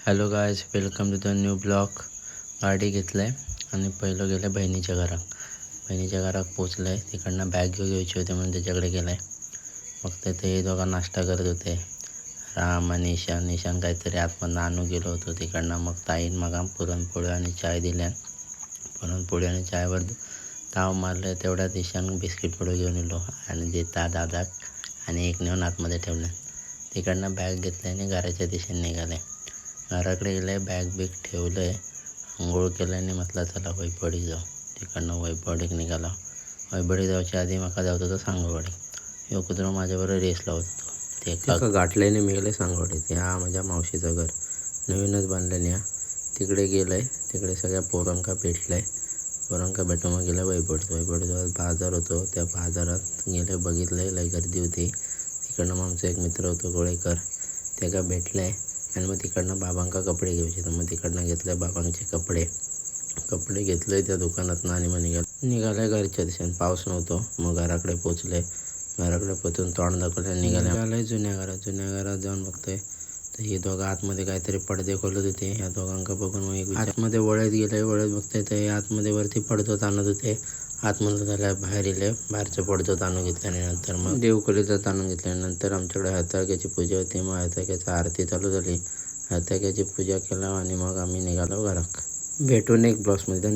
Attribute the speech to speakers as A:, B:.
A: Hello guys, welcome to the new blog. गाडी घेतलं आहे आणि पहिलं गेलं बहिणीच्या घरात पोचलं आहे. तिकडनं बॅग घ्यायची होती म्हणून त्याच्याकडे गेला आहे. मग तिथे हे दोघं नाश्ता करत होते, राम आणि ईशान काहीतरी आतमधनं आणू गेलो होतो तिकडनं. मग ताईन मग पुरणपोळी आणि चाय दिल्या. पुरणपोळी आणि चायवर ताव मारलं. तेवढ्यात ईशान बिस्किट पुढे घेऊन येलो आणि देता दादाक आणि एक नेऊन आतमध्ये ठेवलं. तिकडनं बॅग घेतलं आणि घराच्या दिशेने निघाले. घराकडे गेले, बॅग ठेवलं आहे, आंघोळ केलं आणि म्हटलं चला वैपडीक जाऊ. तिकडनं वैपडीक निघाला. वैपडीक जाऊच्या आधी मला जाऊ होतं सांगोवाडी. हे कुत्रा माझ्याबरोबर रेस लावत होतो. ते एका गाठल्याने मी गेले सांगोवाडी. ते हा माझ्या मावशीचं घर नवीनच बांधलं नाही. तिकडे गेलं आहे. तिकडे सगळ्या पोरांका भेटलं आहे. पोरांका भेटून मग गेलं वैपडीत बाजार होतो. त्या बाजारात गेले, बघितलं लय गर्दी होती. तिकडनं मग आमचा एक मित्र होतो गोळेकर, त्याला भेटलं आहे. आणि मग तिकडनं बाबांका कपडे घ्यायचे, तर मग तिकडनं घेतले बाबांचे कपडे घेतले त्या दुकानातनं. आणि मग निघाले घरच्या दिशेने. पाऊस नव्हतो. मग घराकडे पोचले. घराकडे पोचून तोंड दाखवले निघाले जुन्या घरात जाऊन बघतोय तर हे दोघं आतमध्ये काहीतरी पडदे खोलत होते. ह्या दोघांका बघून मग एक आतमध्ये वळत गेले. वळत बघतोय तर हे आतमध्ये वरती पडदो आणत होते. आतमध्ये झाल्या बाहेर येले, बाहेरचं पडदो आणून घेतल्यानंतर मग देवखोलीचं आणून घेतल्यानंतर आमच्याकडे हाताळक्याची पूजा होती. मग हाताळक्याची आरती चालू झाली. हाताळक्याची पूजा केला आणि मग आम्ही निघालो घरात. भेटून एक ब्लॉग्समध्ये.